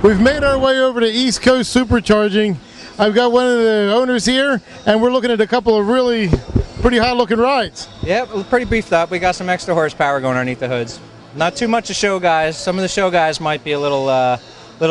We've made our way over to East Coast Supercharging. I've got one of the owners here, and we're looking at a couple of really pretty high-looking rides. Yep, pretty beefed up. We got some extra horsepower going underneath the hoods. Not too much to show guys. Some of the show guys might be a little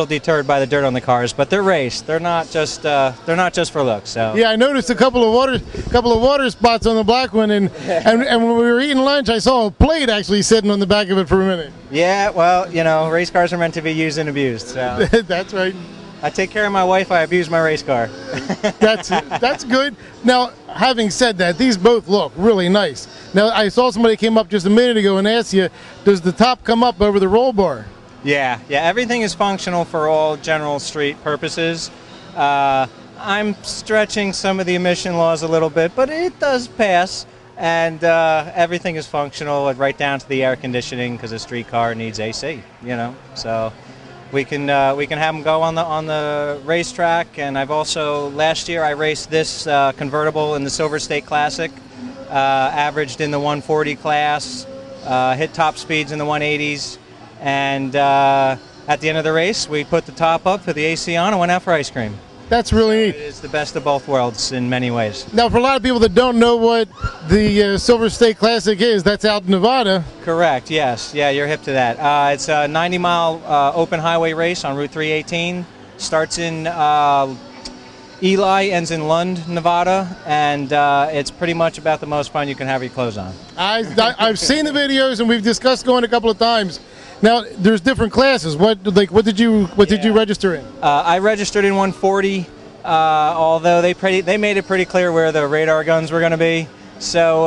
deterred by the dirt on the cars, but they're raced. They're not just for looks. So yeah, I noticed a couple of water spots on the black one, and when we were eating lunch, I saw a plate actually sitting on the back of it for a minute. Yeah, well, you know, race cars are meant to be used and abused. So that's right. I take care of my wife. I abuse my race car. That's good. Now, having said that, these both look really nice. Now, I saw somebody came up just a minute ago and asked you, does the top come up over the roll bar? Yeah, everything is functional for all general street purposes. I'm stretching some of the emission laws a little bit, but it does pass, and everything is functional, right down to the air conditioning, because a street car needs AC, you know. So we can have them go on the racetrack, and I've also, last year I raced this convertible in the Silver State Classic, averaged in the 140 class, hit top speeds in the 180s. And at the end of the race, we put the top up, put the AC on, and went out for ice cream. That's really neat. It is the best of both worlds in many ways. Now, for a lot of people that don't know what the Silver State Classic is, that's out in Nevada. Correct, yes. Yeah, you're hip to that. It's a 90-mile open highway race on Route 318. Starts in Ely, ends in Lund, Nevada, and it's pretty much about the most fun you can have your clothes on. I've seen the videos, and we've discussed going a couple of times. Now, there's different classes. What did you register in? I registered in 140, although they made it pretty clear where the radar guns were going to be. So,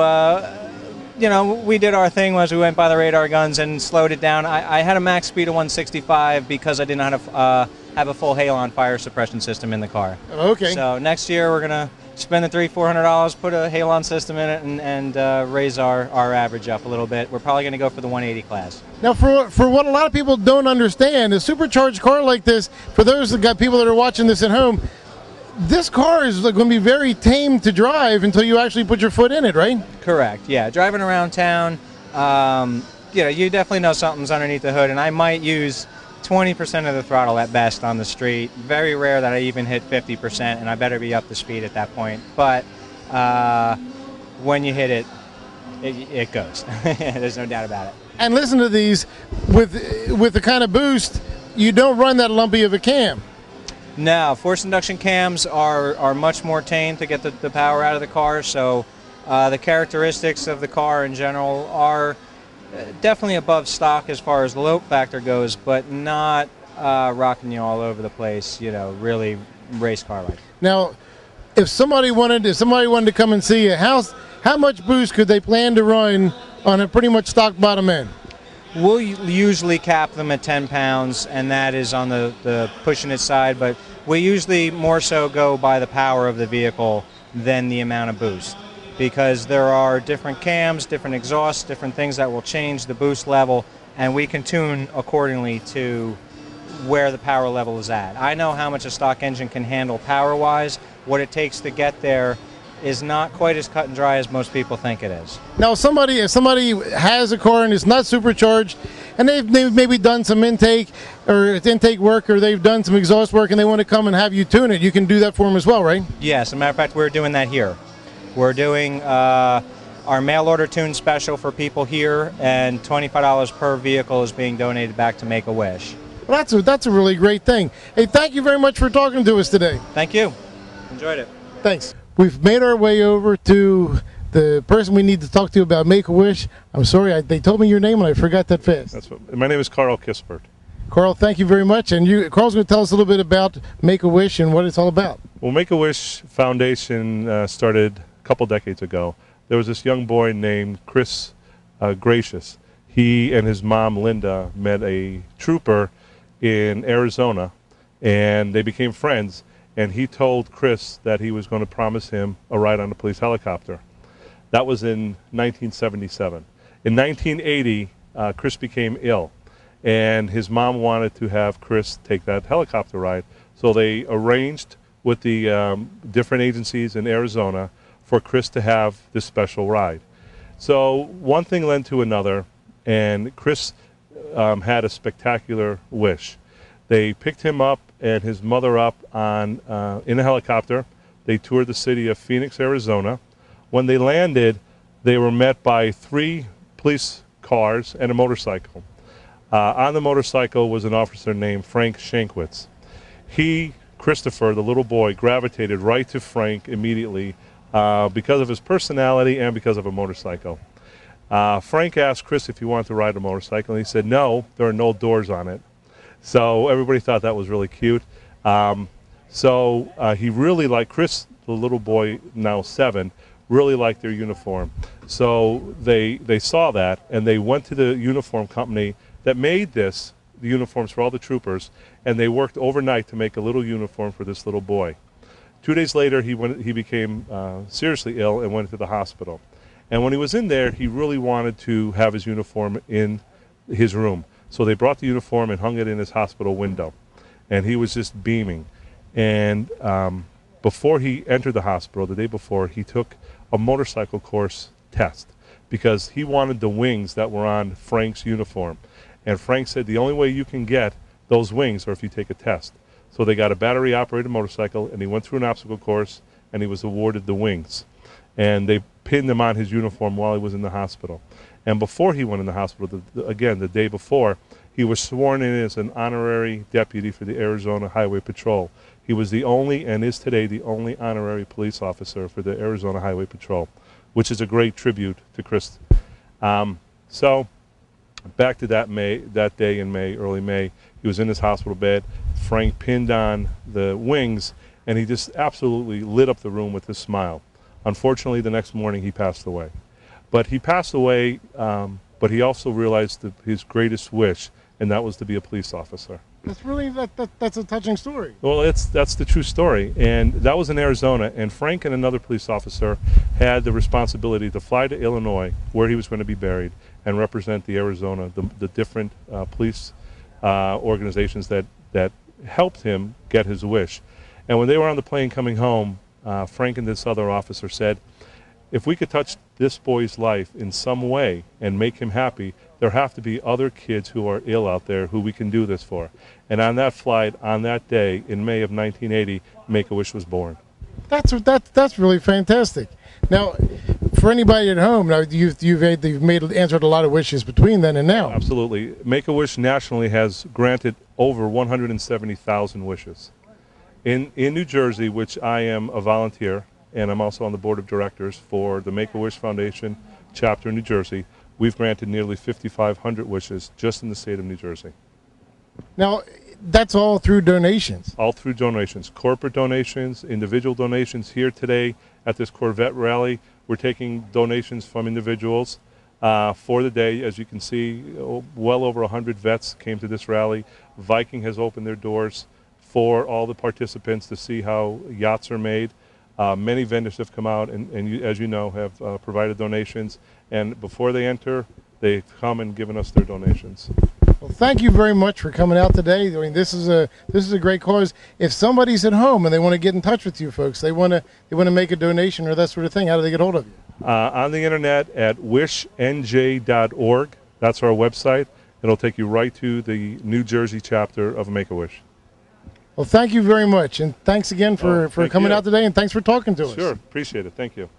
you know, we did our thing as we went by the radar guns and slowed it down. I had a max speed of 165 because I did not have a full halon fire suppression system in the car. Okay. So next year we're gonna spend the $300-400, put a halon system in it, and raise our average up a little bit. We're probably gonna go for the 180 class. Now, for what a lot of people don't understand, a supercharged car like this, for those people that are watching this at home, this car is going to be very tame to drive until you actually put your foot in it, right? Correct. Yeah, driving around town, you know, you definitely know something's underneath the hood, and I might use 20% of the throttle at best on the street. Very rare that I even hit 50%, and I better be up to speed at that point. But when you hit it, it goes. There's no doubt about it. And listen to these, with the kind of boost, you don't run that lumpy of a cam. No, forced induction cams are much more tame to get the power out of the car. So the characteristics of the car in general are definitely above stock as far as the load factor goes, but not rocking you all over the place, you know, really race car like. Now, if somebody wanted to come and see you, how much boost could they plan to run on a pretty much stock bottom end? We'll usually cap them at 10 pounds, and that is on the pushing it side, but we usually more so go by the power of the vehicle than the amount of boost, because there are different cams, different exhausts, different things that will change the boost level, and we can tune accordingly to where the power level is at. I know how much a stock engine can handle power-wise. What it takes to get there is not quite as cut and dry as most people think it is. Now, if somebody has a car and it's not supercharged, and they've maybe done some intake work, or they've done some exhaust work, and they want to come and have you tune it, you can do that for them as well, right? Yes, as a matter of fact, we're doing that here. We're doing our mail order tune special for people here, and $25 per vehicle is being donated back to Make-A-Wish. Well, that's a really great thing. Hey, thank you very much for talking to us today. Thank you. Enjoyed it. Thanks. We've made our way over to the person we need to talk to about Make-A-Wish. I'm sorry, they told me your name and I forgot that fast. My name is Carl Kispert. Carl, thank you very much. And Carl's going to tell us a little bit about Make-A-Wish and what it's all about. Well, Make-A-Wish Foundation started a couple decades ago. There was this young boy named Chris Gracious. He and his mom, Linda, met a trooper in Arizona, and they became friends. And he told Chris that he was going to promise him a ride on a police helicopter. That was in 1977. In 1980, Chris became ill, and his mom wanted to have Chris take that helicopter ride. So they arranged with the different agencies in Arizona for Chris to have this special ride. So one thing led to another, and Chris had a spectacular wish They picked him up and his mother up on in a helicopter. They toured the city of Phoenix, Arizona. When they landed, they were met by 3 police cars and a motorcycle. On the motorcycle was an officer named Frank Shankwitz. He, Christopher, the little boy, gravitated right to Frank immediately because of his personality and because of a motorcycle. Frank asked Chris if he wanted to ride a motorcycle, and he said, no, there are no doors on it. So everybody thought that was really cute. He really liked Chris, the little boy, now 7, really liked their uniform. So they saw that, and they went to the uniform company that made the uniforms for all the troopers, and they worked overnight to make a little uniform for this little boy. 2 days later, he became seriously ill and went to the hospital. And when he was in there, he really wanted to have his uniform in his room. So they brought the uniform and hung it in his hospital window. And he was just beaming. And before he entered the hospital, the day before, he took a motorcycle course test because he wanted the wings that were on Frank's uniform. And Frank said the only way you can get those wings are if you take a test. So they got a battery-operated motorcycle, and he went through an obstacle course, and he was awarded the wings. And they pinned them on his uniform while he was in the hospital. And before he went in the hospital, again, the day before, he was sworn in as an honorary deputy for the Arizona Highway Patrol. He was the only, and is today, the only honorary police officer for the Arizona Highway Patrol, which is a great tribute to Chris. So back to that day in May, early May, he was in his hospital bed. Frank pinned on the wings, and he just absolutely lit up the room with his smile. Unfortunately, the next morning he passed away. But he passed away, but he also realized his greatest wish, and that was to be a police officer. That's really that's a touching story. Well, that's the true story, and that was in Arizona. And Frank and another police officer had the responsibility to fly to Illinois, where he was going to be buried, and represent the Arizona, the different police organizations that helped him get his wish. And when they were on the plane coming home, Frank and this other officer said, if we could touch this boy's life in some way and make him happy, there have to be other kids who are ill out there who we can do this for. And on that flight, on that day, in May of 1980, Make-A-Wish was born. That's really fantastic. Now, for anybody at home, now you've answered a lot of wishes between then and now. Absolutely. Make-A-Wish nationally has granted over 170,000 wishes. In New Jersey, which I am a volunteer, and I'm also on the board of directors for the Make-A-Wish Foundation chapter in New Jersey, we've granted nearly 5,500 wishes just in the state of New Jersey. Now, that's all through donations? All through donations. Corporate donations, individual donations. Here today at this Corvette rally, we're taking donations from individuals for the day. As you can see, well over 100 vets came to this rally. Viking has opened their doors for all the participants to see how yachts are made. Many vendors have come out and you, as you know, have provided donations. And before they enter, they come and given us their donations. Well, thank you very much for coming out today. I mean, this is a great cause. If somebody's at home and they want to get in touch with you folks, they want to make a donation or that sort of thing, how do they get hold of you? On the internet at wishnj.org. That's our website. It'll take you right to the New Jersey chapter of Make-A-Wish. Well, thank you very much, and thanks again for coming out today, and thanks for talking to us. Sure, appreciate it. Thank you.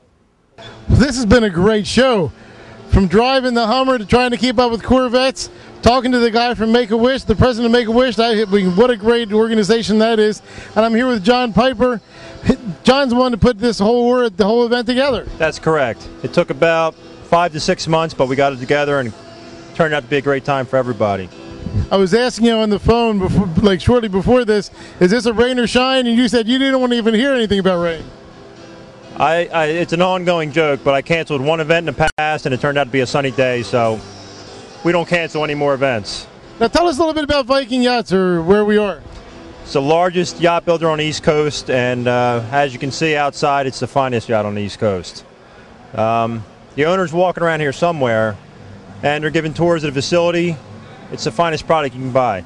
This has been a great show. From driving the Hummer to trying to keep up with Corvettes, talking to the guy from Make-A-Wish, the president of Make-A-Wish. What a great organization that is. And I'm here with John Piper. John's the one to put the whole event together. That's correct. It took about 5 to 6 months, but we got it together and it turned out to be a great time for everybody. I was asking you on the phone before, shortly before this, is this a rain or shine? And you said you didn't want to even hear anything about rain. It's an ongoing joke, but I canceled one event in the past, and it turned out to be a sunny day, so we don't cancel any more events. Now tell us a little bit about Viking Yachts, or where we are. It's the largest yacht builder on the East Coast, and as you can see outside, it's the finest yacht on the East Coast. The owner's walking around here somewhere, and they're giving tours of the facility. It's the finest product you can buy.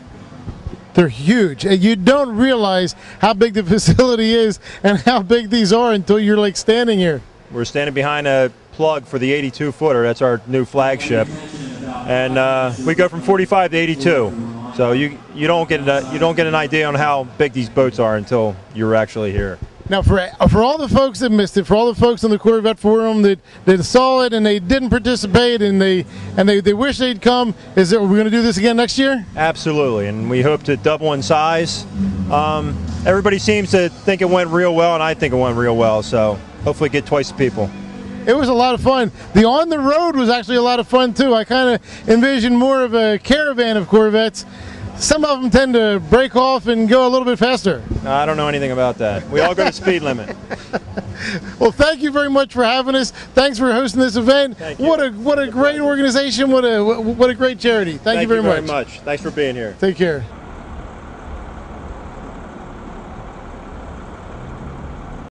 They're huge. And you don't realize how big the facility is and how big these are until you're like standing here. We're standing behind a plug for the 82-footer. That's our new flagship. And we go from 45 to 82. So you don't get an idea on how big these boats are until you're actually here. Now, for all the folks that missed it, for all the folks on the Corvette forum that saw it and they didn't participate and they wish they'd come, are we going to do this again next year? Absolutely, and we hope to double in size. Everybody seems to think it went real well, and I think it went real well. So hopefully get twice the people. It was a lot of fun. The on the road was actually a lot of fun too. I kind of envisioned more of a caravan of Corvettes. Some of them tend to break off and go a little bit faster. No, I don't know anything about that. We all go to speed limit. Well, thank you very much for having us. Thanks for hosting this event. Thank you. What a great organization. What a great charity. Thank you very much. Thanks for being here. Take care.